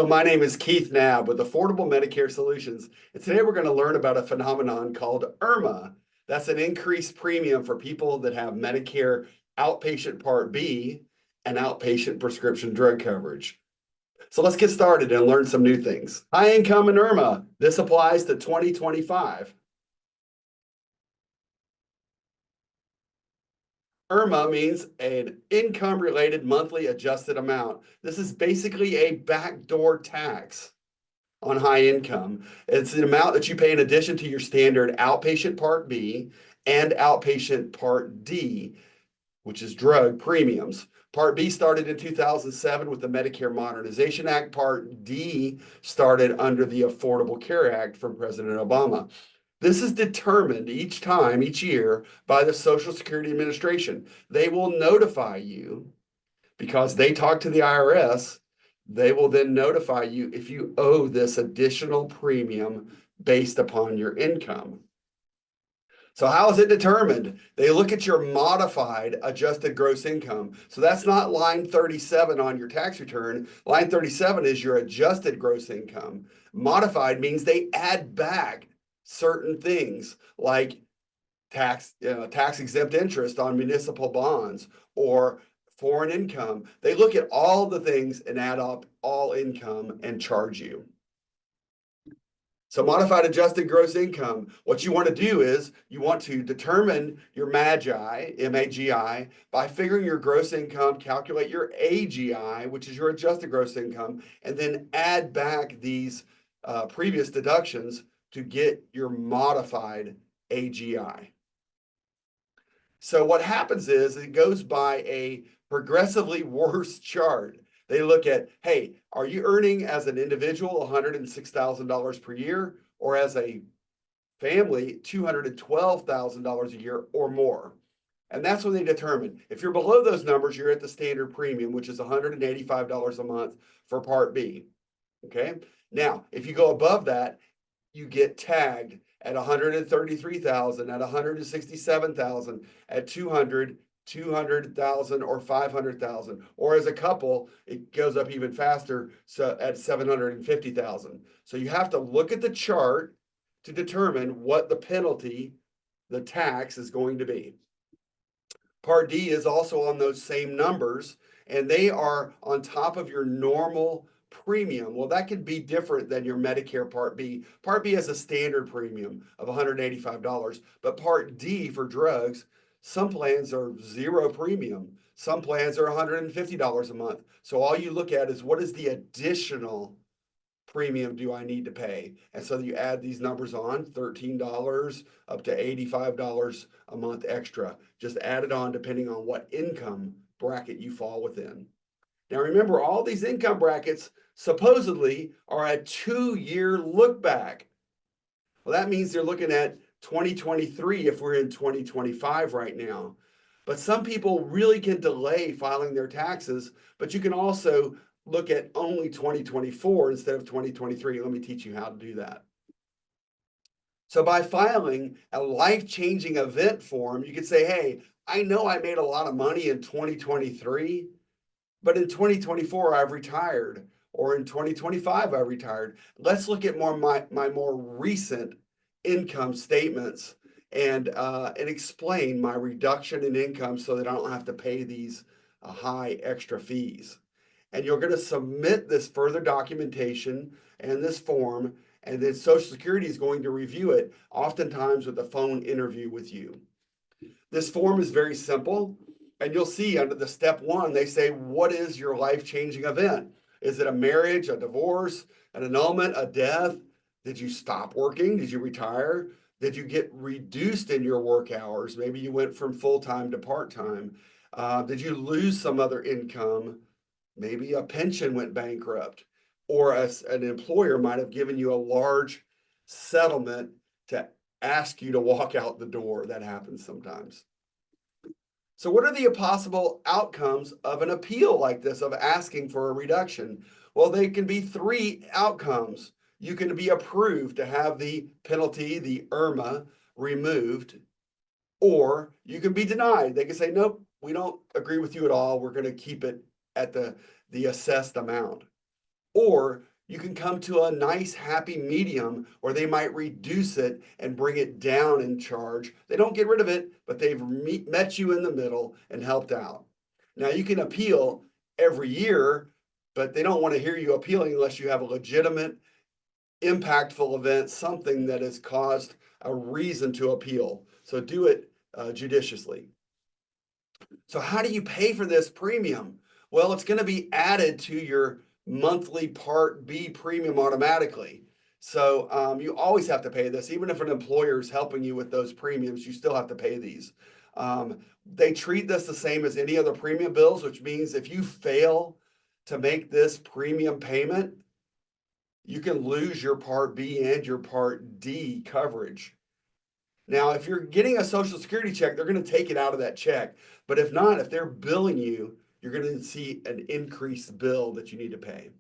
Hello, my name is Keith Knabb with Affordable Medicare Solutions, and today we're going to learn about a phenomenon called Irmaa. That's an increased premium for people that have Medicare outpatient Part B and outpatient prescription drug coverage. So let's get started and learn some new things. High income and Irmaa. This applies to 2025. Irmaa means an income-related monthly adjusted amount. This is basically a backdoor tax on high income. It's the amount that you pay in addition to your standard outpatient Part B and outpatient Part D, which is drug premiums. Part B started in 2007 with the Medicare Modernization Act. Part D started under the Affordable Care Act from President Obama. This is determined each year by the Social Security Administration. They will notify you because they talk to the IRS. They will then notify you if you owe this additional premium based upon your income. So how is it determined? They look at your modified adjusted gross income. So that's not line 37 on your tax return. Line 37 is your adjusted gross income. Modified means they add back certain things like tax exempt interest on municipal bonds or foreign income. They look at all the things and add up all income and charge you. So modified adjusted gross income, what you want to do is you want to determine your MAGI, M-A-G-I, by figuring your gross income, calculate your AGI, which is your adjusted gross income, and then add back these previous deductions to get your modified AGI. So what happens is it goes by a progressively worse chart. They look at, hey, are you earning as an individual $106,000 per year, or as a family $212,000 a year or more? And that's when they determine. If you're below those numbers, you're at the standard premium, which is $185 a month for Part B. Okay. Now, if you go above that, you get tagged at 133,000, at 167,000, at 200,000 or 500,000, or as a couple, it goes up even faster, so at 750,000. So you have to look at the chart to determine what the penalty, the tax, is going to be. Part D is also on those same numbers, and they are on top of your normal premium. Well, that can be different than your Medicare Part B. Part B has a standard premium of $185, but Part D for drugs, some plans are zero premium. Some plans are $150 a month. So all you look at is what is the additional premium do I need to pay? And so you add these numbers on, $13 up to $85 a month extra. Just add it on depending on what income bracket you fall within. Now remember, all these income brackets supposedly are a 2-year look back. Well, that means they're looking at 2023 if we're in 2025 right now. But some people really can delay filing their taxes, but you can also look at only 2024 instead of 2023. Let me teach you how to do that. So by filing a life-changing event form, you can say, hey, I know I made a lot of money in 2023, but in 2024, I've retired, or in 2025, I retired. Let's look at my more recent income statements and explain my reduction in income so that I don't have to pay these high extra fees. And you're going to submit this further documentation and this form, and then Social Security is going to review it, oftentimes with a phone interview with you. This form is very simple. And you'll see under the step 1, they say, what is your life-changing event? Is it a marriage, a divorce, an annulment, a death? Did you stop working? Did you retire? Did you get reduced in your work hours? Maybe you went from full-time to part-time. Did you lose some other income? Maybe a pension went bankrupt, or an employer might have given you a large settlement to ask you to walk out the door. That happens sometimes. So what are the possible outcomes of an appeal like this, of asking for a reduction? Well, they can be 3 outcomes. You can be approved to have the penalty, the Irmaa, removed, or you can be denied. They can say, nope, we don't agree with you at all. We're going to keep it at the assessed amount. Or you can come to a nice happy medium, or they might reduce it and bring it down in charge. They don't get rid of it, but they've met you in the middle and helped out. Now you can appeal every year, but they don't want to hear you appealing unless you have a legitimate, impactful event, something that has caused a reason to appeal. So do it judiciously. So how do you pay for this premium? Well, it's going to be added to your monthly Part B premium automatically. So you always have to pay this. Even if an employer is helping you with those premiums, you still have to pay these. They treat this the same as any other premium bills, which means if you fail to make this premium payment, you can lose your Part B and your Part D coverage. Now, if you're getting a Social Security check, they're going to take it out of that check. But if not, if they're billing you, you're going to see an increased bill that you need to pay.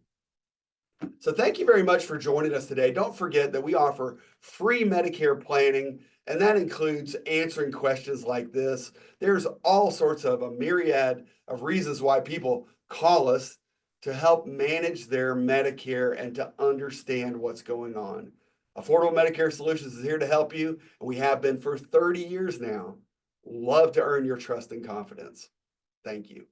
So thank you very much for joining us today. Don't forget that we offer free Medicare planning, and that includes answering questions like this. There's all sorts of a myriad of reasons why people call us to help manage their Medicare and to understand what's going on. Affordable Medicare Solutions is here to help you, and we have been for 30 years now. Love to earn your trust and confidence. Thank you.